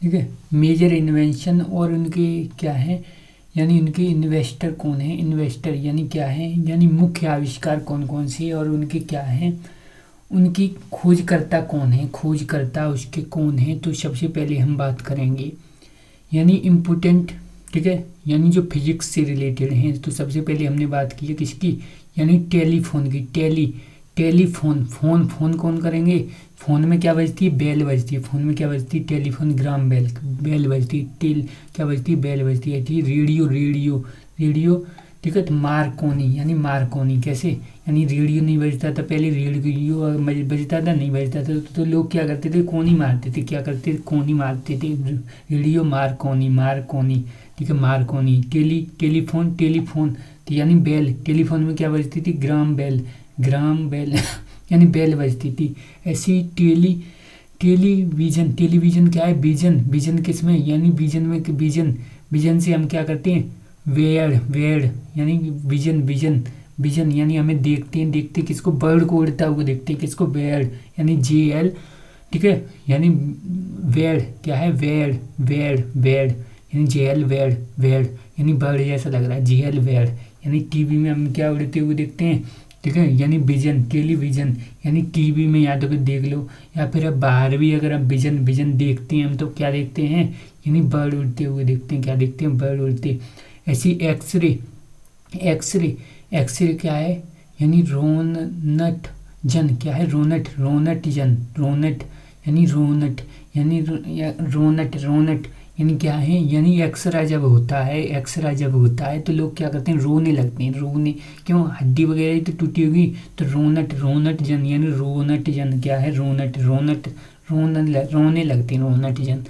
ठीक है। Major invention और उनके क्या है, यानी उनके इन्वेस्टर कौन है, इन्वेस्टर यानी क्या है, यानी मुख्य आविष्कार कौन कौन से और उनके क्या है, उनकी खोजकर्ता कौन है, खोजकर्ता उसके कौन है। तो सबसे पहले हम बात करेंगे यानी इम्पोर्टेंट, ठीक है, यानी जो फिजिक्स से रिलेटेड हैं। तो सबसे पहले हमने बात की है किसकी, यानी टेलीफोन की। टेलीफोन, फोन कौन करेंगे, फ़ोन में क्या बजती है, बेल बजती है। फ़ोन में क्या बजती है, टेलीफोन ग्राम बेल बजती है। क्या बजती है, बेल बजती है। रेडियो, ठीक है। तो मार्कोनी, यानी मार्कोनी कैसे, यानी रेडियो नहीं बजता था पहले, रेडियो बजता था, नहीं बजता था तो लोग क्या करते थे, कोनी मारते थे। क्या करते थे, कोनी मारते थे। रेडियो मार्कोनी, ठीक है, मार्कोनी। टेलीफोन तो यानी बेल, टेलीफोन में क्या बजती थी, ग्राम बेल यानी बेल बजती थी। ऐसी टेलीविज़न क्या है, विजन किस में, यानी विजन से हम क्या करते हैं, वेड़ यानी विजन यानी हमें देखते किसको, बर्ड को उड़ता हुआ देखते हैं, किसको, वेड़ यानी JL, ठीक है। यानी वेड़ क्या है, वेड़ यानी JL वेड़ यानी बर्ड जैसा लग रहा है, JL वेड़। यानी टीवी में हम क्या उड़ते हुए देखते हैं, ठीक है, यानी टेलीविज़न यानी टीवी में या तो फिर देख लो, या फिर अब बाहर भी अगर हम विजन देखते हैं हम तो क्या देखते हैं, यानी बर्ड उड़ते हुए देखते हैं। क्या देखते हैं, बर्ड उड़ते। ऐसी एक्सरे क्या है, यानी रोनट जन क्या है, रोनट यानी रोनट यानी क्या है, यानी एक्सरा जब होता है तो लोग क्या करते हैं, रोने लगते हैं। क्यों, हड्डी वगैरह तो टूटी होगी। तो रोनट जन यानी रोनट जन क्या है, रोने लगते हैं, रोनट जन।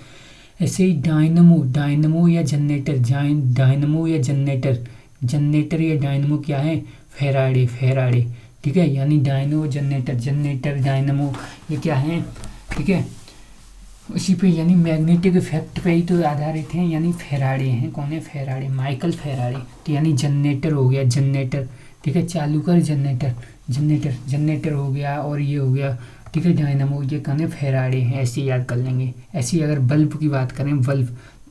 ऐसे ही डायनमो या जनरेटर या डायनमो क्या है, फेराडे, ठीक है। यानी डायनो जनरेटर डायनमो ये क्या है, ठीक है, उसी पे यानी मैग्नेटिक इफेक्ट पे ही तो आधारित हैं, यानी फेराडे हैं। कौन है, फेराडे, माइकल फेराडे। तो यानी जनरेटर हो गया, ठीक है, चालू कर जनरेटर हो गया, और ये हो गया, ठीक है, डायनामो, ये कौन है, फेराडे हैं। ऐसे याद कर लेंगे। ऐसी अगर बल्ब की बात करें, बल्ब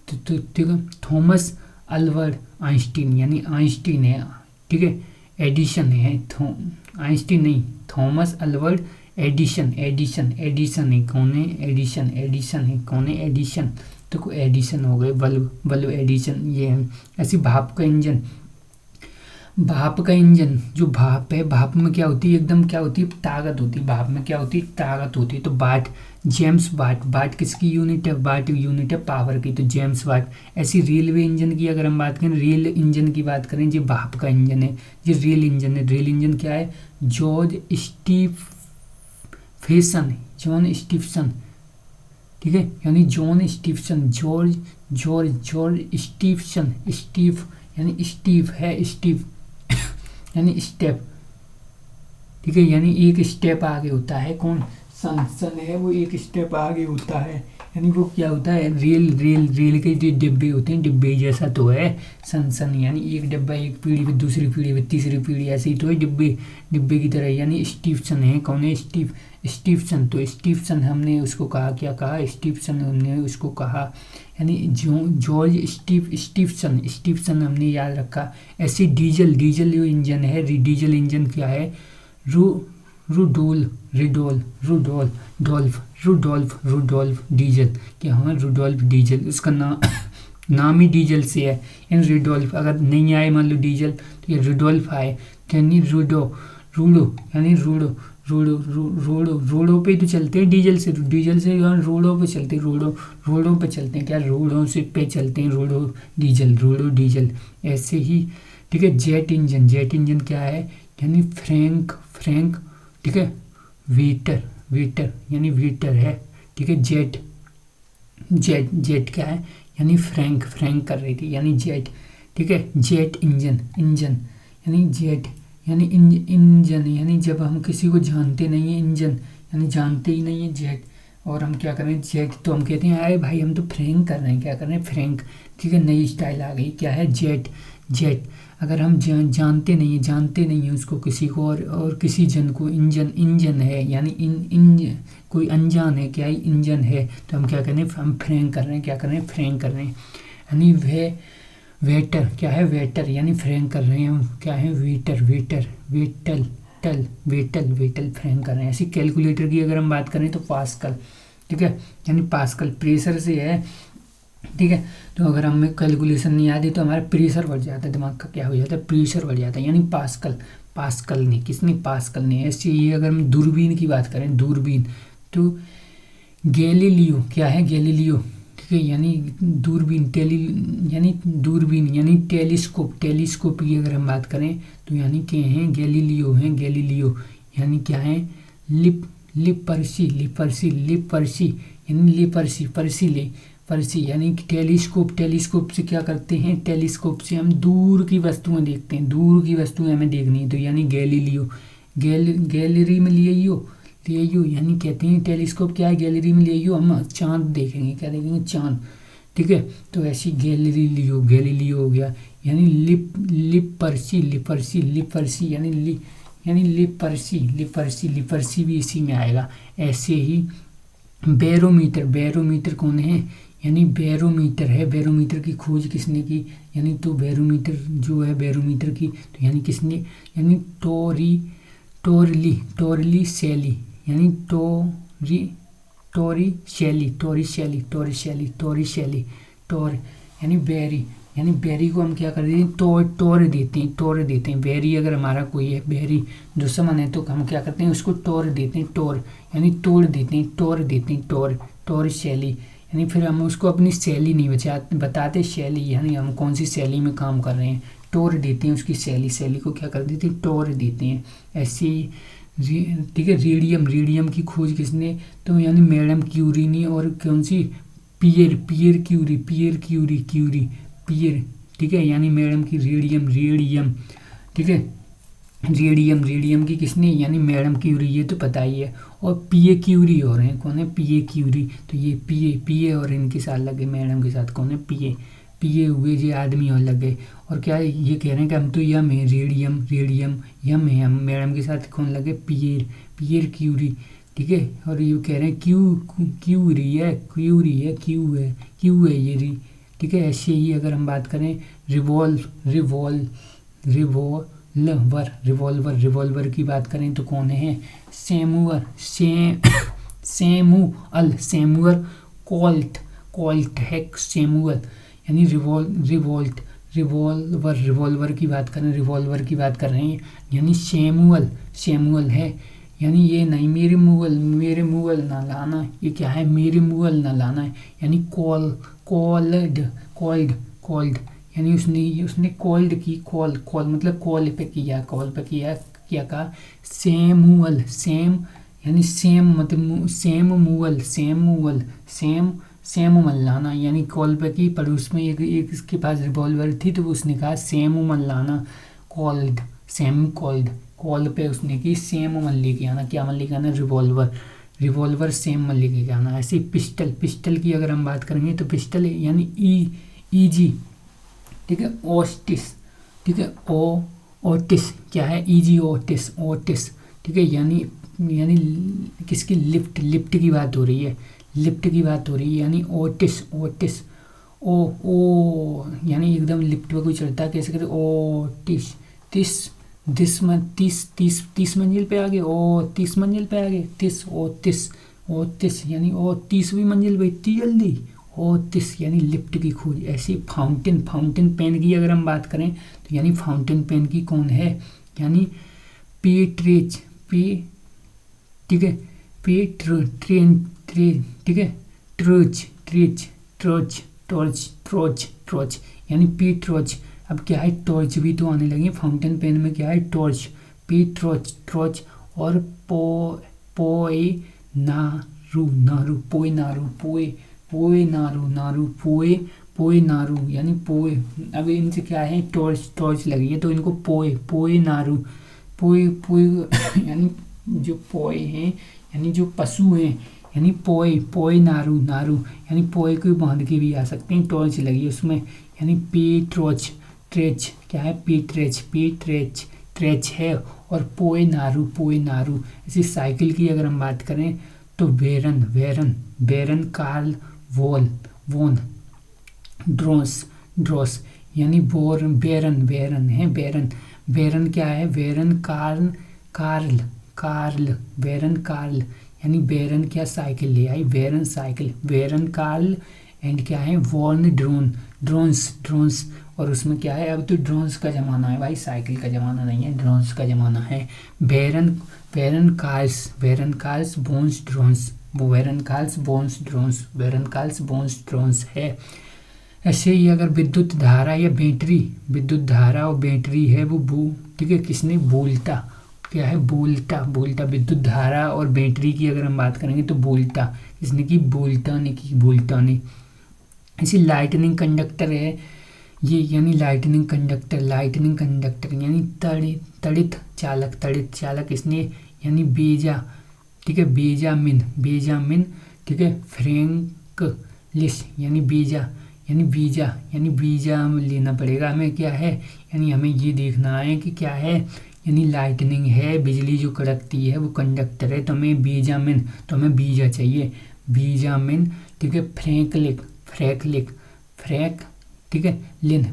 तो ठीक है, थॉमस अल्बर्ट आइंस्टीन, यानी आइंस्टीन है, ठीक है, एडिशन है, आइंस्टीन नहीं, थॉमस अल्बर्ट एडिशन है। कौन है, एडिशन है। कौन है, एडिशन, तो एडिशन हो गए, बल्ब एडिशन ये है। ऐसी भाप का इंजन, जो भाप है, भाप में क्या होती है, एकदम क्या होती है, ताकत होती है। भाप में क्या होती है, ताकत होती है। तो जेम्स वाट किसकी यूनिट है, वाट यूनिट है पावर की, तो जेम्स वाट। ऐसी रेलवे इंजन की अगर हम बात करें, रेल इंजन की बात करें, जो भाप का इंजन है, जो रेल इंजन क्या है, जॉन स्टीफसन, ठीक है, यानी जॉर्ज स्टीफसन, यानी स्टीव है, यानी स्टेप, ठीक है, यानी एक स्टेप आगे होता है। कौन, सन है, वो एक स्टेप आगे होता है। यानी वो क्या होता है, रेल के जो डिब्बे होते हैं, डिब्बे जैसा तो है सन, यानी एक डिब्बा एक पीढ़ी पे, दूसरी पीढ़ी पे, तीसरी पीढ़ी, ऐसे ही तो है डिब्बे की तरह। यानी स्टीफसन है। कौन है, स्टीफसन। तो स्टीफसन हमने उसको कहा, क्या कहा, स्टीफसन हमने उसको कहा, यानी जॉर्ज स्टीफसन हमने याद रखा। ऐसे डीजल जो इंजन है, डीजल इंजन क्या है, रुडोल्फ डीजल, क्या है, रुडोल्फ डीजल। उसका नाम ही डीजल से है, यानी रुडोल्फ। अगर नहीं आए मान लो डीजल, तो ये रुडोल्फ आए, तो यानी रोडों पे तो चलते हैं डीजल से रोडों पे चलते हैं, रोडों पे चलते हैं, क्या, रोडों से पे चलते हैं, रोडो डीजल। ऐसे ही, ठीक है, जेट इंजन क्या है, यानी फ्रैंक, ठीक है, वीटर यानी वीटर है, ठीक है। जेट क्या है, यानी फ्रैंक कर रही थी, यानी जेट, ठीक है। जेट इंजन यानी जेट यानी इंजन, यानी जब हम किसी को जानते नहीं है, इंजन यानी जानते ही नहीं है, जेट। और हम क्या करें, जेट तो हम कहते हैं अरे भाई हम तो फ्रैंक कर रहे हैं, क्या कर रहे हैं, फ्रैंक, ठीक है। नई स्टाइल आ गई, क्या है, जेट जेट। अगर हम जानते नहीं हैं उसको, किसी को, और किसी जन को इंजन है, यानी इन कोई अनजान है, क्या है, इंजन है, तो हम क्या कर रहे हैं, हम फ्रैंक कर रहे हैं, क्या कर रहे हैं, फ्रैंक कर रहे हैं। यानी वेटर, क्या है, वेटर, यानी फ्रैंक कर रहे हैं हम, क्या है, वेटल फ्रैंक कर रहे हैं। ऐसी कैलकुलेटर की अगर हम बात करें तो पास्कल, ठीक है, यानी पास्कल प्रेशर से है, ठीक है। तो अगर हमें कैलकुलेशन नहीं आती तो हमारा प्रेशर बढ़ जाता है, दिमाग का क्या हो जाता है, प्रेशर बढ़ जाता है, यानी पास्कल ने, किसने, पास्कल ने। ऐसे ही अगर हम दूरबीन की बात करें, दूरबीन, तो गैलीलियो, क्या है, गैलीलियो, ठीक है, यानी दूरबीन, यानी टेलीस्कोप की अगर हम बात करें तो यानी क्या है, गैलीलियो, यानी क्या है, लिपर्सी, यानी पर्सी, यानी टेलीस्कोप से क्या करते हैं, टेलीस्कोप से हम दूर की वस्तुएं देखते हैं, दूर की वस्तुएं हमें देखनी है, तो यानी गैलीलियो, गैलरी में ले आइयो, यानी कहते हैं टेलीस्कोप क्या है, गैलरी में ले आइयो, हम चांद देखेंगे, क्या देखेंगे, चांद, ठीक है। तो ऐसी गैलीलियो हो गया, यानी लिपर्सी, यानी लिपर्सी भी इसी में आएगा। ऐसे ही बैरोमीटर कौन है, यानी बैरोमीटर की खोज किसने की, यानी तो बैरोमीटर जो है, बैरोमीटर की, तो यानी किसने, यानी टोरली शैली, यानी यानी बैरी, यानी बैरी को हम क्या कर देते हैं, तोड़ देते हैं। बैरी अगर हमारा कोई है, बैरी दुश्मन है, तो हम क्या करते हैं, उसको तोड़ देते हैं, यानी तोड़ देते हैं, टोर शैली, यानी फिर हम उसको अपनी शैली नहीं बताते, शैली, यानी हम कौन सी शैली में काम कर रहे हैं, तोड़ देते हैं उसकी शैली को क्या कर देते हैं, तोड़ देते हैं। ऐसे ही ठीक है, रेडियम की खोज किसने, तो यानी मैडम क्यूरी ने, और कौन सी, पियर क्यूरी, ठीक है, यानी मैडम की रेडियम, ठीक है, रेडियम की किसने, यानी मैडम क्यूरी, ये तो पता ही है। और पीए क्यूरी और हैं, कौन है, पीए क्यूरी, तो ये पीए और इनके साथ लगे, मैडम के साथ कौन है, पीए हुए, ये आदमी और लग गए। और क्या ये कह रहे हैं कि हम तो यम है, रेडियम यम है, हम मैडम के साथ कौन लगे, पियर क्यूरी, ठीक है। और ये कह रहे हैं क्यू है ये, ठीक है। ऐसे ही अगर हम बात करें रिवॉल्वर की बात करें तो कौन है, सैमुअल कोल्ट है, सैमुअल, यानी रिवॉल्वर की बात कर रहे हैं, यानी सैमुअल है, यानी ये नहीं मेरे मुगल ना लाना, ये क्या है, मेरे मुगल ना लाना है, यानी कॉल्ड, यानी उसने कॉल्ड की, कॉल मतलब कॉल पे किया, क्या कहा, सेम, यानी सेम मतलब सेम मल्लाना, यानी कॉल पे की, पर उसमें एक इसके पास रिवॉल्वर थी, तो उसने कहा सेम मल्लाना, कॉल पे उसने की, सेम मल लेके आना, क्या मल लेके आना, रिवॉल्वर सेम मल लेके आना। ऐसे पिस्टल की अगर हम बात करेंगे तो पिस्टल यानी ईजी, ठीक है, ठीक है, ओटिस, क्या है, ईजी ओटिस, ठीक है, यानी किसकी, लिफ्ट की बात हो रही है, यानी ओटिस, ओ यानी एकदम लिफ्ट पे कोई चढ़ता है, कैसे करे, ओटिस, 30 मंजिल पे आ गए, 30 मंजिल पे आ गए, 30 यानी 30वीं मंजिल पे इतनी जल्दी, 30 यानी लिफ्ट की खोज। ऐसी फाउंटेन पेन की अगर हम बात करें तो यानी फाउंटेन पेन की कौन है, यानी पेट्रेच, ठीक है, ठीक है, ट्रोच, यानी पेट्रोच। अब क्या है, टॉर्च भी तो आने लगी फाउंटेन पेन में, क्या है, टॉर्च, पेट्रोच, और पोए नारू, यानी पोए। अब इनसे क्या है, टॉर्च लगी है, तो इनको पोए नारू, यानी जो पोए हैं, यानी जो पशु हैं, यानी पोए नारू, यानी पोए को बांध के भी आ सकते हैं, टॉर्च लगी है उसमें, यानी पेट्रोच, ट्रेच क्या है, ट्रेच है। और पोए नारू। इसी साइकिल की अगर हम बात करें तो वेरन कार्ल वोन ड्रोस यानी बेरन है। बेरन क्या है, वेरन कार्ल यानी बेरन क्या साइकिल ले आई, वेरन कार्ल एंड क्या है वॉर्न ड्रोन्स। और उसमें क्या है, अब तो ड्रोन्स का ज़माना है भाई, साइकिल का ज़माना नहीं है, ड्रोन्स का ज़माना है। वेरन कार्ल्स बोन्स ड्रोन्स है। ऐसे ही अगर विद्युत धारा और बैटरी है वो ठीक है, किसने बोल्टा क्या है, बोल्टा विद्युत धारा और बैटरी की अगर हम बात करेंगे तो बोल्टा किसने की, बोल्टा ने। ऐसी लाइटनिंग कंडक्टर है ये, यानी लाइटनिंग कंडक्टर यानी तड़ित चालक इसने यानी बेजा ठीक है, बेजामिन ठीक है, फ्रैंकलिस यानी बीजा लेना पड़ेगा हमें, क्या है यानी हमें ये देखना है कि क्या है, यानी लाइटनिंग है, बिजली जो कड़कती है वो कंडक्टर है, तो हमें बीजा चाहिए, बीजामिन ठीक है, ठीक है,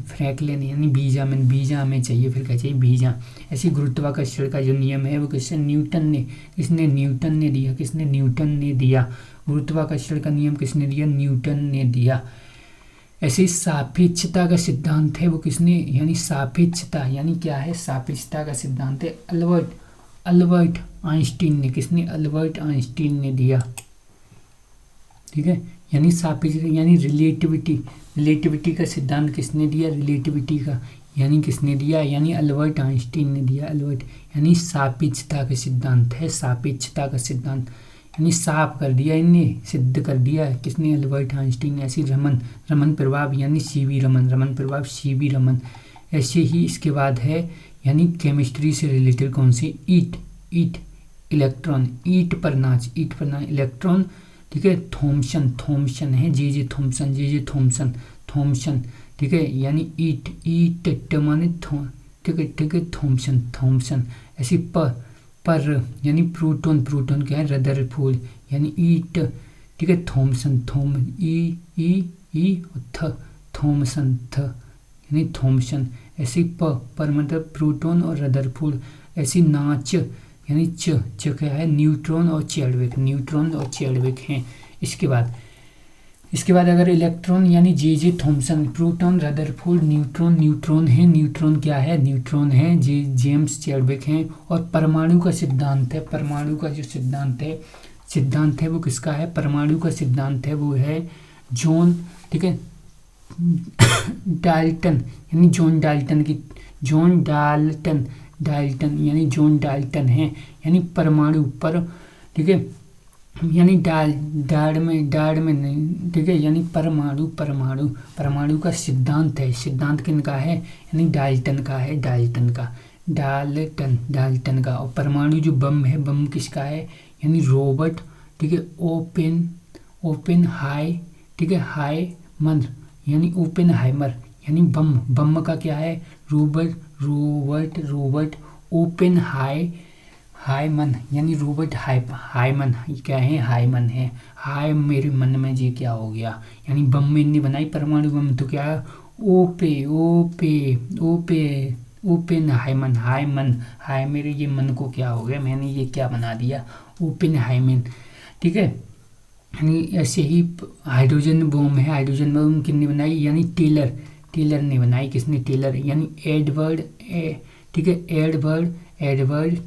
फ्रैंकलिन यानी बीजा हमें चाहिए, फिर क्या चाहिए, बीजा। ऐसी गुरुत्वाकर्षण का जो नियम है वो न्यूटन ने दिया। गुरुत्वाकर्षण का नियम किसने दिया, न्यूटन ने दिया। ऐसे सापेक्षता का सिद्धांत है वो किसने, यानी सापेक्षता यानी क्या है, सापेक्षता का सिद्धांत है अल्बर्ट आइंस्टीन ने, किसने, अल्बर्ट आइंस्टीन ने दिया। ठीक है, यानी सापेक्षता यानी रिलेटिविटी का सिद्धांत किसने दिया, रिलेटिविटी का यानी किसने दिया, यानी अल्बर्ट आइंस्टीन ने दिया। यानी सापेक्षता का सिद्धांत है, सापेक्षता का सिद्धांत यानी साफ कर दिया, इनने सिद्ध कर दिया किसने, अल्बर्ट आइंस्टीन ने। ऐसी रमन प्रभाव यानी सीवी रमन। ऐसे ही इसके बाद है यानी केमिस्ट्री से रिलेटेड कौन सी, ईट इलेक्ट्रॉन, ईट पर नाच इलेक्ट्रॉन ठीक है, थॉमसन है, जे थॉमसन ठीक है, यानी ईट माने ठीक है, थॉमसन। ऐसी पर यानी प्रोटॉन क्या है, रदरफोर्ड यानी ईट ठीक है, थॉमसन थॉमसन यानी थॉमसन। ऐसी पर मतलब प्रोटॉन और रदरफोर्ड। ऐसी नाच यानी च क्या है, न्यूट्रॉन और चैडविक हैं। इसके बाद अगर इलेक्ट्रॉन यानी J Thomson, proton Rutherford, neutron है, न्यूट्रॉन है जेम्स चैडविक हैं। और परमाणु का जो सिद्धांत है वो किसका है, परमाणु का सिद्धांत है वो है जॉन ठीक है डाल्टन यानी जॉन डाल्टन है, यानी परमाणु पर ठीक है, यानी डाड़ में नहीं ठीक है, यानी परमाणु का सिद्धांत है, सिद्धांत किनका है, यानी डाल्टन का। और परमाणु जो बम है, बम किसका है, यानी रॉबर्ट ठीक है, ओपन हाई ठीक है, हाइमर यानी ओपेनहाइमर, यानी बम का क्या है, रॉबर्ट ओपन हाइमन यानी रॉबर्ट हाइमन क्या है, हाइमन है। हाय मेरे मन में ये क्या हो गया, यानी बम में इनने बनाई परमाणु बम, तो क्या है, ओपन हाइमन हाय मेरे ये मन को क्या हो गया, मैंने ये क्या बना दिया, ओपन हाइमन ठीक है। यानी ऐसे ही हाइड्रोजन बम है, हाइड्रोजन बम किसने बनाई, यानी टेलर ने बनाई, किसने, टेलर यानी एडवर्ड ठीक है, एडवर्ड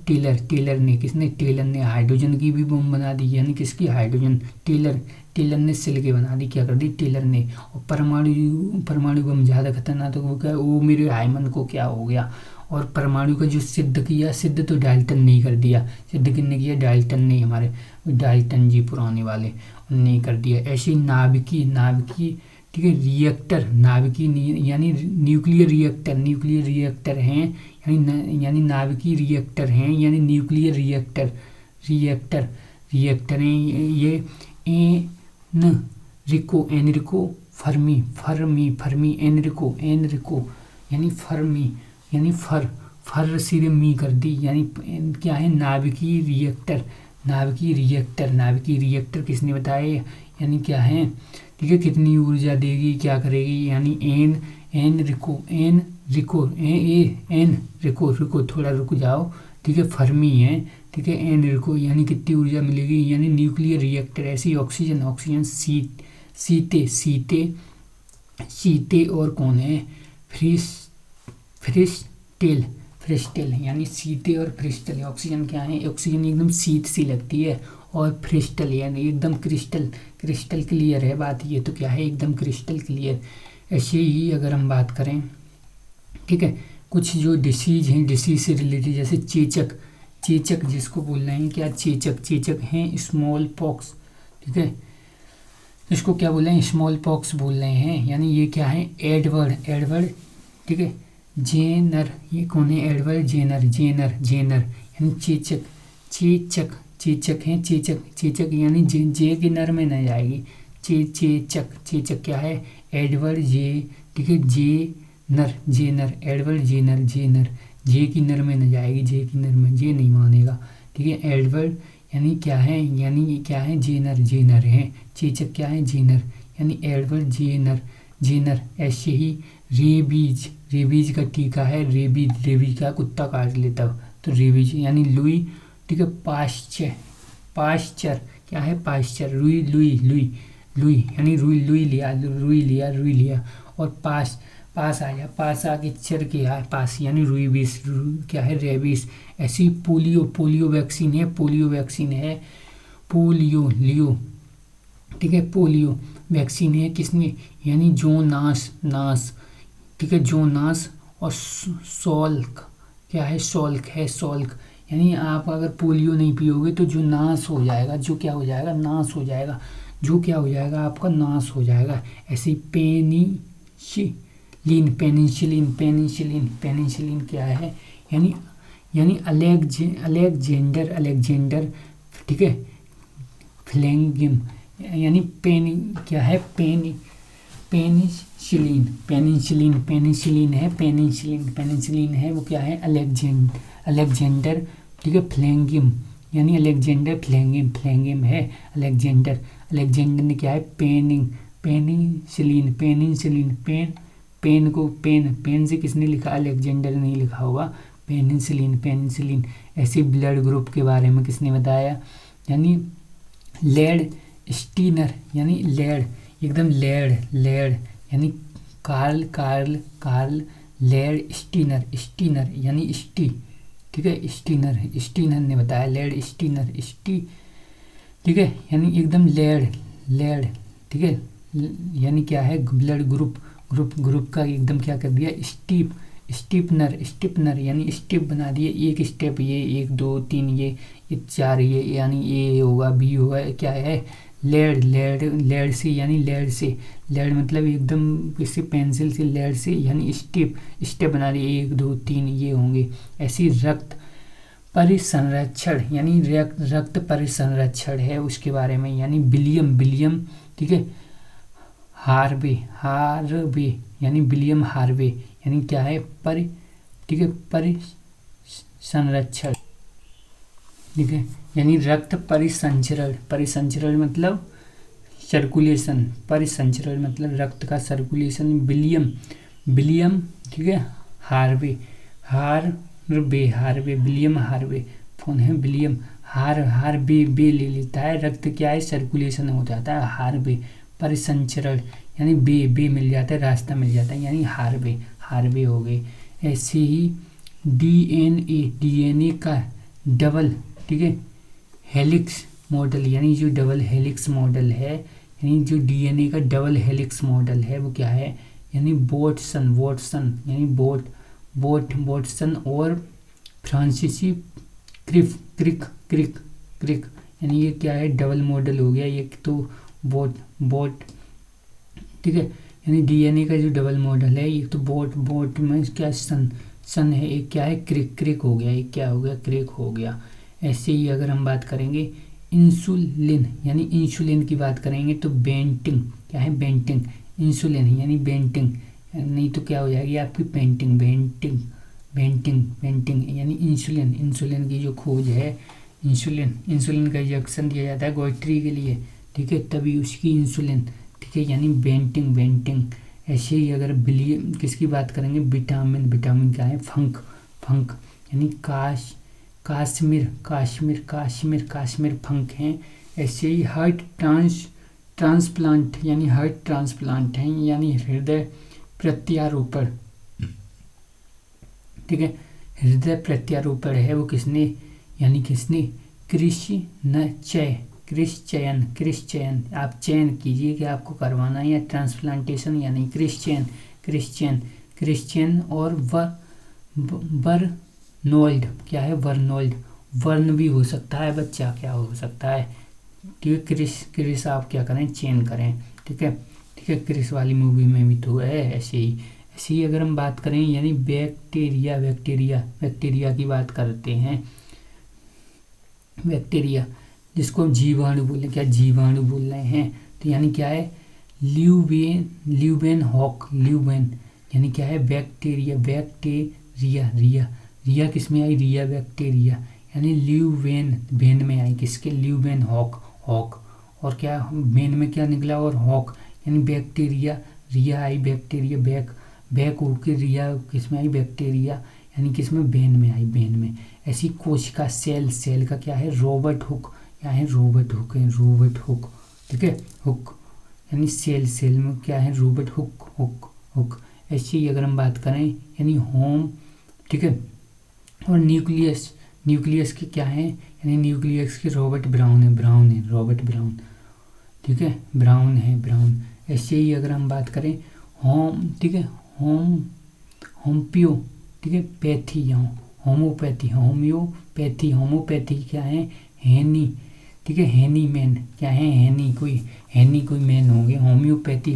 टेलर ने, किसने, टेलर ने हाइड्रोजन की भी बम बना दी, यानी किसकी, हाइड्रोजन, टेलर ने सिल के बना दी, क्या कर दी, टेलर ने। और परमाणु बम ज़्यादा खतरनाक, तो वो क्या, वो मेरे हाइमन को क्या हो गया। और परमाणु का जो सिद्ध तो डाल्टन ने ही कर दिया, सिद्ध किसने किया, डाल्टन ने, हमारे डाल्टन जी पुराने वाले, उनने कर दिया। ऐसे नाभिकीय ठीक है, रिएक्टर नाभिकीय यानी न्यूक्लियर रिएक्टर हैं, यानी नाभिकीय रिएक्टर हैं, यानी न्यूक्लियर रिएक्टर हैं ये। एनरिको फर्मी एनरिको यानी फर्मी, यानी फर सीधे मी कर दी, यानी क्या है नाभिकीय रिएक्टर, नाभिकीय रिएक्टर किसने बताया, यानी क्या है, ठीक है, कितनी ऊर्जा देगी, क्या करेगी, यानी एन रिको थोड़ा रुक जाओ, ठीक है, फर्मी है, ठीक है, एन रिको यानी कितनी ऊर्जा मिलेगी, यानी न्यूक्लियर रिएक्टर। ऐसे ही ऑक्सीजन सीते और कौन है, फ्रिस्टेल यानी सीते और फ्रिस्टल। ऑक्सीजन क्या है, ऑक्सीजन एकदम शीत सी लगती है, और फ्रिस्टल यानी एकदम क्रिस्टल क्लियर है बात, ये तो क्या है एकदम क्रिस्टल क्लियर। ऐसे ही अगर हम बात करें, ठीक है, कुछ जो डिसीज हैं, डिसीज से रिलेटेड, जैसे चेचक जिसको बोल रहे हैं क्या, चेचक हैं स्मॉल पॉक्स, ठीक है, इसको क्या बोल रहे हैं, स्मॉल पॉक्स बोल रहे हैं, यानी ये क्या है एडवर्ड, ठीक है, जेनर, ये कौन है, एडवर्ड जेनर यानी चेचक यानी जे के नर में न जाएगी, चेचक क्या है, एडवर्ड ठीक है, जेनर एडवर्ड जेनर जे की नर में न जाएगी, जे की नर में, जे नहीं मानेगा, ठीक है, एडवर्ड यानी क्या है, जेनर है, चेचक क्या है, जेनर यानी एडवर्ड जेनर। ऐसे ही रेबीज का टीका है, रेबीज का कुत्ता काट लेता तो रेबीज यानी लुई, ठीक है, पास्चर क्या है, पास्चर, लुई यानी रुई लिया, और पास आगे चर के है पास यानी रुईबीस, क्या है, रेबीज। ऐसी पोलियो वैक्सीन है, पोलियो ठीक है, पोलियो वैक्सीन है किसने, यानी जोनास, ठीक है, जोनास। और सॉल्क क्या है, सॉल्क यानी आप अगर पोलियो नहीं पियोगे तो जो नाश हो जाएगा, जो क्या हो जाएगा, नाश हो जाएगा, जो क्या हो जाएगा, आपका नाश हो जाएगा। ऐसे पेनिसिलिन क्या है, यानी अलेक्जेंडर, ठीक है, फ्लेंगिम यानी क्या है, पेनिसिलिन है वो क्या है, अलेक्जेंडर, ठीक है, फ्लेंगिम यानी अलेक्जेंडर फ्लेंगिम है, अलेक्जेंडर ने क्या है, पेनिसिलिन पेन से किसने लिखा, अलेक्जेंडर नहीं लिखा होगा, पेनिसिलिन। ऐसे ब्लड ग्रुप के बारे में किसने बताया, यानी लेड स्टीनर यानी लेड, एकदम लेड यानी कार्ल लेड स्टीनर यानी ठीक है, स्टीनर ने बताया, लेड स्टीनर ठीक है, यानी एकदम लेड ठीक है, यानी क्या है, ब्लड ग्रुप का एकदम क्या कर दिया, स्टीपनर यानी स्टेप बना दिए, एक स्टेप ये 1 2 3 ये 4 ये, यानी ए होगा, बी होगा, क्या है, लेड से लेड मतलब एकदम इसे पेंसिल से, लेड से यानी स्टेप बना दिए, 1 2 3 ये होंगे। ऐसी रक्त परिसंरक्षण यानी रक्त परिसंरक्षण है उसके बारे में, यानी बिलियम ठीक है, हार्वे यानी विलियम हार्वे यानी क्या है, ठीक है, परिसंरक्षण, ठीक है, यानी रक्त परिसंचरण मतलब सर्कुलेशन, परिसंचरण मतलब रक्त का सर्कुलेशन। विलियम ठीक है, हार्वे विलियम हार्वे कौन है, विलियम हार्वे ले लेता है, रक्त क्या है, सर्कुलेशन हो जाता है, हार्वे। परिसंचरण यानी बे मिल जाता है, रास्ता मिल जाता है, यानी हार्वे हो गए। ऐसे ही डीएनए का डबल, ठीक है, हेलिक्स मॉडल, यानी जो डबल हेलिक्स मॉडल है, यानी जो डीएनए का डबल हेलिक्स मॉडल है वो क्या है, यानी वॉटसन यानी वॉटसन और फ्रांसीसी क्रिक यानी ये क्या है, डबल मॉडल हो गया, ये तो बोट ठीक है, यानी डीएनए का जो डबल मॉडल है, एक तो बोट में क्या सन है, एक क्या है, क्रिक हो गया, एक क्या हो गया, क्रिक हो गया। ऐसे ही अगर हम बात करेंगे इंसुलिन यानी इंसुलिन की बात करेंगे तो बेंटिंग क्या है, बेंटिंग इंसुलिन यानी बेंटिंग नहीं तो क्या हो जाएगी आपकी पेंटिंग बेंटिंग बेंटिंग पेंटिंग यानी इंसुलिन इंसुलिन की जो खोज है, इंसुलिन का इंजेक्शन दिया जाता है गोइट्री के लिए, ठीक है, तभी उसकी इंसुलिन, ठीक है, यानी बेंटिंग बेंटिंग। ऐसे ही अगर किसकी बात करेंगे, विटामिन क्या है, फंक यानी काश्मीर फंक हैं। ऐसे ही हार्ट ट्रांसप्लांट है, यानी हृदय प्रत्यारोपण, ठीक है, हृदय प्रत्यारोपण है वो किसने, यानी किसने, क्रिश्चयन। आप चयन कीजिए कि आपको करवाना है या ट्रांसप्लांटेशन यानी क्रिश्चियन और बर्नोल्ड, क्या है, बर्नोल्ड, वर्ण भी हो सकता है बच्चा, क्या हो सकता है, ठीक है, क्रिस आप क्या करें, चयन करें, ठीक है, क्रिस वाली मूवी में भी तो है। ऐसे ही अगर हम बात करें यानी बैक्टीरिया की बात करते हैं, बैक्टीरिया जिसको हम जीवाणु बोले, क्या जीवाणु बोल रहे हैं, तो यानी क्या है, ल्यूबेन यानी क्या है, बैक्टीरिया रिया किस में आई, रिया बैक्टीरिया, यानी वेन में आई, किसके, ल्यूबेन हॉक, और क्या वेन में क्या निकला, और हॉक, यानी बैक्टीरिया, रिया आई बैक्टीरिया, बैक होकर रिया किस में आई, बैक्टीरिया, यानी किस में, वेन में आई, वेन में। ऐसी कोशिका सेल का क्या है, रोबोट हुक, क्या है, रोबोट हुक, ठीक है, हुक यानी सेल में क्या है, रोबोट हुक। ऐसी ही अगर हम बात करें यानी होम, ठीक है, और न्यूक्लियस के क्या है, यानी न्यूक्लियस के रॉबर्ट ब्राउन है, रॉबर्ट ब्राउन, ठीक है, ब्राउन। ऐसे ही अगर हम बात करें होम, ठीक है, होम्पियो, ठीक है, पैथी, होम्योपैथी क्या है, हैनी, ठीक है, हैनी मैन, क्या है, कोई मैन होंगे, होम्योपैथी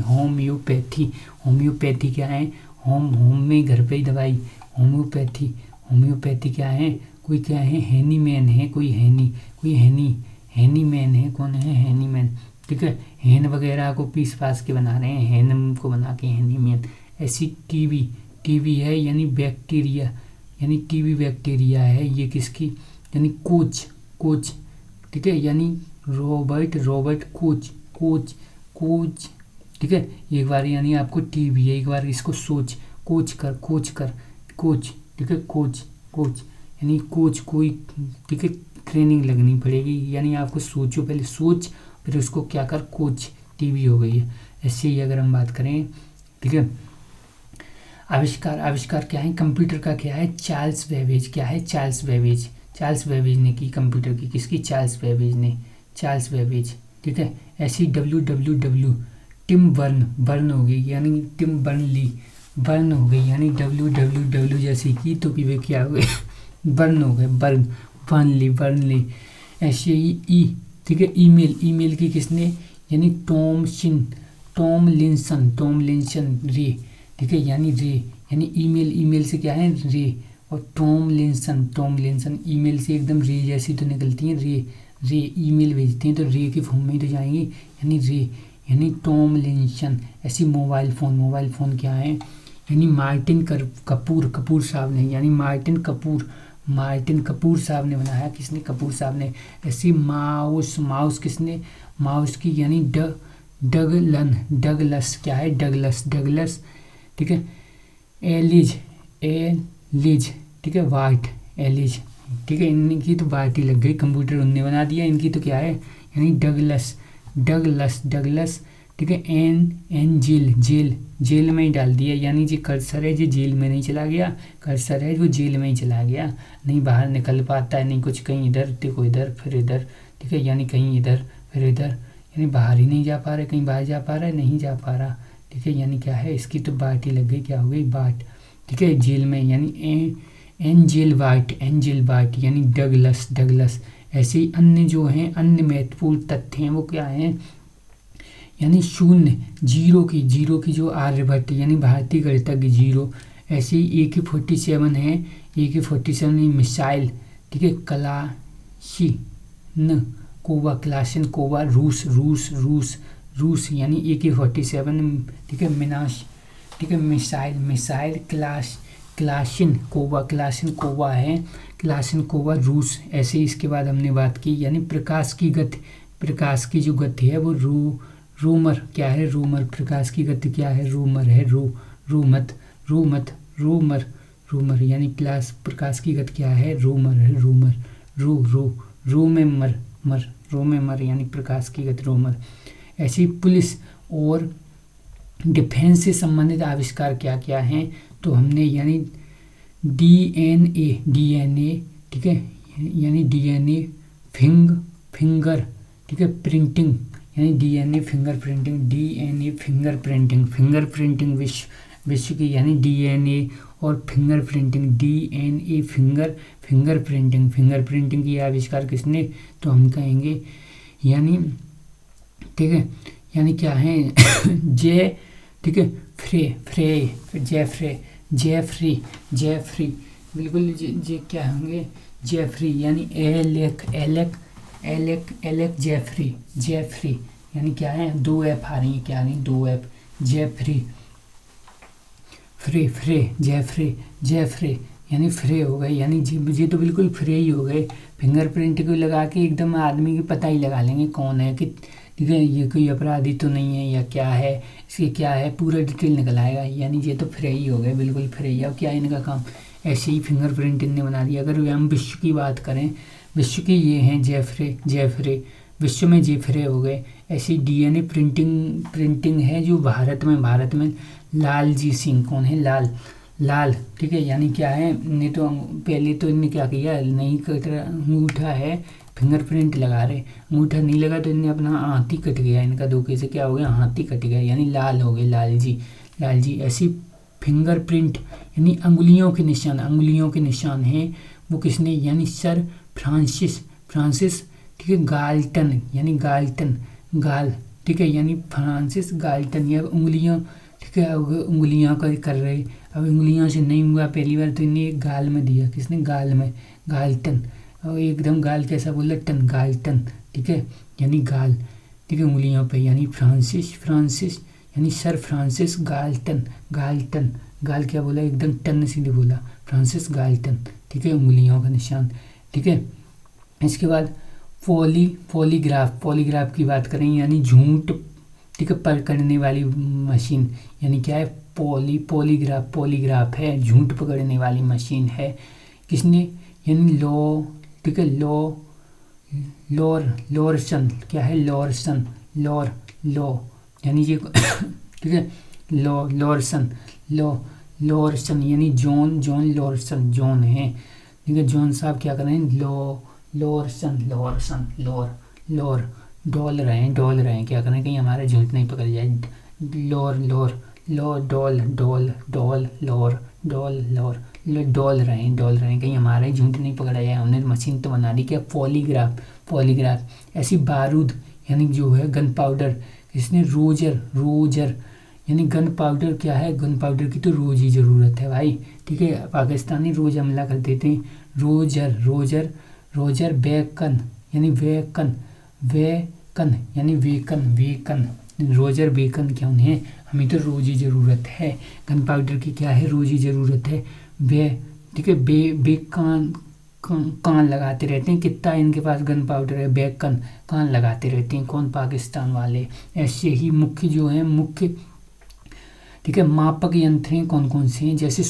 क्या है, होम में घर पे ही दवाई, होम्योपैथी क्या है, कोई क्या है, हैनी मैन है, कोई हैनी मैन है, कौन है, हैनी मैन, ठीक है, हैन वगैरह को पीस पास के बना रहे हैं, हैन को बना के हैनी मैन। ऐसी टीबी है यानी बैक्टीरिया, यानी टीबी बैक्टीरिया है, ये किसकी, यानी कोच, ठीक है, यानी रॉबर्ट कोच, ठीक है, एक बार यानी आपको टीबी है, एक बार इसको कोच कर, ठीक है, कोच यानी कोच कोई, ठीक है, ट्रेनिंग लगनी पड़ेगी, यानी आपको सोचो, पहले सोच फिर उसको क्या कर, कोच, टीबी हो गई है। ऐसे ही अगर हम बात करें, ठीक है, आविष्कार क्या है, कंप्यूटर का क्या है, चार्ल्स बेबेज, क्या है, चार्ल्स बेबेज ने की कंप्यूटर की, किसकी, चार्ल्स बेबेज, ठीक है। ऐसी WWW टिम बर्न हो गई, यानी टिम बर्न हो गई, यानी WWW जैसे की तो कि वे क्या हो गए, बर्न हो गए, बर्नली। ऐसे ही ठीक है, ईमेल की किसने, यानी टॉम लिंसन रे, ठीक है, यानी ईमेल से क्या है, रे, और टॉम लिंसन ईमेल से एकदम रे जैसी तो निकलती है, रे ईमेल भेजते हैं तो रे की फॉर्म में ही तो जाएंगी, यानी रे, यानी टॉम लिंसन। ऐसी मोबाइल फ़ोन क्या है, यानी मार्टिन कपूर साहब ने, यानी मार्टिन कपूर साहब ने बनाया, किसने, कपूर साहब ने। ऐसी माउस किसने, माउस की यानी डगलस, क्या है, डगलस, ठीक है, एलिज, ठीक है, वाइट, एलिज, ठीक है, इनकी तो वाइट ही लग गई, कंप्यूटर उनने बना दिया, इनकी तो क्या है, यानी डगलस, ठीक है, एन जेल में ही डाल दिया, यानी जो कर्सर है जो जेल में नहीं चला गया, कर्सर है वो जेल में ही चला गया, नहीं बाहर निकल पाता है, नहीं कुछ कहीं इधर देखो, इधर फिर इधर, ठीक है, यानी कहीं इधर फिर इधर, यानी बाहर ही नहीं जा पा रहे, कहीं बाहर जा पा रहा है, नहीं जा पा रहा, ठीक है, यानी क्या है, इसकी तो बाट ही लग गई, क्या हो गई, बाट, ठीक है, जेल में, यानी एंजेल वाइट, यानी डगलस। ऐसे ही अन्य जो हैं, अन्य महत्वपूर्ण तथ्य हैं वो क्या हैं, यानी शून्य, जीरो की जो आर्यभट्ट यानी भारतीय गणितज्ञ जीरो। ऐसे ही AK-47 है, AK-47 मिसाइल, ठीक है, क्लाशन रूस यानी AK-47, ठीक है, ठीक है। मिसाइल, मिसाइल क्लाशिनकोवा है, क्लाशिनकोवा रूस। ऐसे इसके बाद हमने बात की यानी प्रकाश की गति, प्रकाश की जो गति है वो रूमर क्या है, रूमर। प्रकाश की गति क्या है, रूमर है, रूमर यानी प्रकाश की गति क्या है, रूमर है, रूमेमर यानी प्रकाश की गति रूमर। ऐसी पुलिस और डिफेंस से संबंधित आविष्कार क्या क्या हैं, तो हमने यानी डीएनए ठीक है, यानी डीएनए फिंगर ठीक है प्रिंटिंग, यानी डीएनए फिंगरप्रिंटिंग विश्व की यानी डीएनए और फिंगरप्रिंटिंग फिंगरप्रिंटिंग की आविष्कार किसने, तो हम कहेंगे यानी ठीक है, यानी क्या है ठीक है जेफरी बिल्कुल जे क्या होंगे, जेफरी यानी एलेक जेफरी यानी क्या है, 2 एफ आ रही है, क्या नहीं 2 एफ, जेफरी जेफरी यानी फ्रे हो गए, यानी ये तो बिल्कुल फ्रे ही हो गए। फिंगरप्रिंट को लगा के एकदम आदमी की पता ही लगा लेंगे कौन है, कि ठीक है ये कोई अपराधी तो नहीं है या क्या है, इसके क्या है पूरा डिटेल निकल आएगा, यानी ये तो फ्रे ही हो गए, बिल्कुल फ्रे ही। अब क्या है इनका काम, ऐसे ही फिंगरप्रिंट इनने बना दिया। अगर हम विश्व की बात करें, विश्व के ये हैं जेफरे विश्व में जेफरे हो गए। ऐसी डीएनए प्रिंटिंग है जो भारत में लालजी सिंह, कौन है, लाल ठीक है, यानी क्या है, नहीं तो पहले तो इनने क्या किया, नहीं अंगूठा है फिंगरप्रिंट लगा रहे, अंगूठा नहीं लगा तो इनने अपना हाथी कट गया, इनका धोखे से क्या हो गया, हाथी कट गया, यानी लाल हो गए, लालजी। ऐसी फिंगरप्रिंट यानी अंगुलियों के निशान हैं वो किसने, यानी सर फ्रांसिस ठीक है गाल्टन, यानी गाल ठीक है, यानी फ्रांसिस गाल्टन। या उंगलियां ठीक है, अब उंगलियां कर रहे, अब उंगलियों से नहीं हुआ पहली बार तो इन्हें एक गाल में दिया, किसने, गाल में, गाल्टन। और एकदम गाल कैसा बोला, गाल्टन ठीक है, यानी गाल ठीक है उंगलियों पे, यानी फ्रांसिस यानी सर फ्रांसिस गाल्टन, गाल क्या बोला, एकदम टन सीधे बोला, फ्रांसिस गाल्टन ठीक है, उंगलियों का निशान ठीक है। इसके बाद पॉलीग्राफ की बात करें, यानी झूठ ठीक है पकड़ने वाली मशीन, यानी क्या है, पॉलीग्राफ है, झूठ पकड़ने वाली मशीन है, किसने, यानी ठीक है लॉरसन क्या है, लॉरसन यानी ये ठीक है लॉरसन यानी जॉन लॉरसन, जॉन है ठीक है, जॉन साहब क्या कर रहे हैं, लॉरसन डोल रहे हैं क्या करें, कहीं हमारा झूठ नहीं पकड़ जाए, डोल रहे हैं कहीं हमारा ही झूठ नहीं पकड़ा जाए, हमने मशीन तो बना दी क्या, पॉलीग्राफ। ऐसी बारूद यानी जो है गन पाउडर, इसने रोजर यानी गन पाउडर क्या है, गन पाउडर की तो रोज ही ज़रूरत है भाई ठीक है, पाकिस्तानी रोज हमला कर देते हैं। रोजर बेकन यानी वेकन यानी वेकन रोजर बेकन क्या उन्हें, हमें तो रोज ही ज़रूरत है, गन पाउडर की क्या है, रोज ही ज़रूरत है। ठीक है कान लगाते रहते हैं, कितना इनके पास गन पाउडर है, बेकन कान लगाते रहते हैं, कौन, पाकिस्तान वाले। ऐसे ही मुख्य ठीक है मापक यंत्र हैं कौन कौन से हैं, जैसे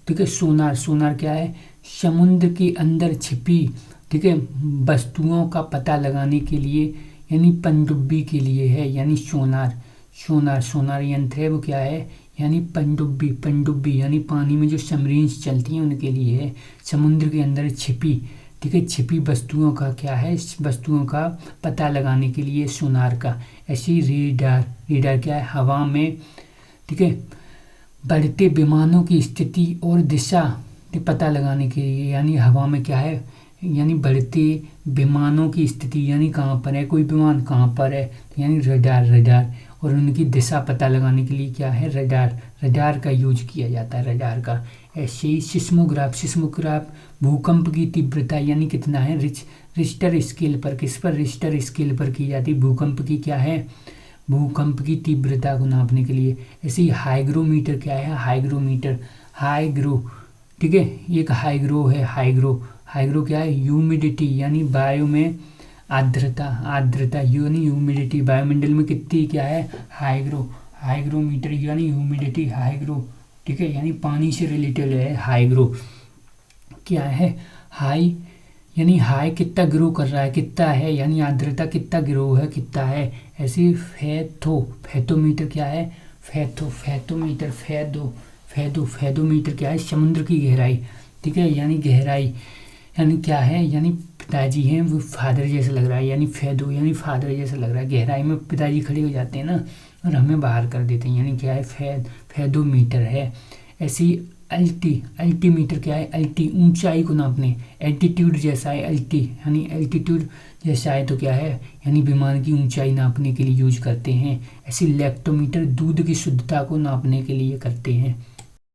ठीक है सोनार क्या है, समुद्र के अंदर छिपी ठीक है वस्तुओं का पता लगाने के लिए यानी पनडुब्बी के लिए है, यानी सोनार यंत्र है वो क्या है, यानी पनडुब्बी यानी पानी में जो सबमरीन्स चलती हैं उनके लिए है, समुद्र के अंदर छिपी ठीक है छिपी वस्तुओं का क्या है, वस्तुओं का पता लगाने के लिए सोनार का। ऐसे ही रेडार क्या है, हवा में ठीक है बढ़ते विमानों की स्थिति और दिशा पता लगाने के लिए, यानी हवा में क्या है, यानी बढ़ते विमानों की स्थिति यानी कहाँ पर है, कोई विमान कहाँ पर है, यानी रडार और उनकी दिशा पता लगाने के लिए क्या है, रडार का यूज किया जाता है, रडार का। ऐसे ही सिस्मोग्राफ भूकंप की तीव्रता यानी कितना है, रिश्टर स्केल पर, किस पर, रिश्टर स्केल पर की जाती है भूकंप की क्या है, भूकंप की तीव्रता को नापने के लिए। ऐसे ही हाइग्रोमीटर क्या है, हाइग्रोमीटर, हाइग्रो, ठीक है, एक हाइग्रो है, हाइग्रो क्या है, ह्यूमिडिटी यानी वायु में आर्द्रता, यानी ह्यूमिडिटी, वायुमंडल में कितनी क्या है, हाइग्रोमीटर यानी ह्यूमिडिटी, हाइग्रो, ठीक है, यानी पानी से रिलेटेड है। हाइग्रो क्या है, हाई यानी हाई कितना ग्रो कर रहा है, कितना है, यानी आर्द्रता कितना ग्रो है, कितना है। ऐसे फैथोमीटर क्या है, फैथोमीटर, फैथोमीटर क्या है, समुद्र की गहराई, ठीक है, यानी गहराई, यानी क्या है, यानी पिताजी हैं वो फादर जैसा लग रहा है, यानी फैदो यानी फादर जैसा लग रहा है। गहराई में पिताजी खड़े हो जाते हैं ना और हमें बाहर कर देते हैं, यानी क्या है, फैदोमीटर है। ऐसी अल्टीमीटर क्या है, अल्टी ऊंचाई को नापने, एल्टीट्यूड जैसा है, यानी एल्टीट्यूड जैसा है तो क्या है, यानी विमान की ऊंचाई नापने के लिए यूज करते हैं। ऐसे लैक्टोमीटर दूध की शुद्धता को नापने के लिए करते हैं।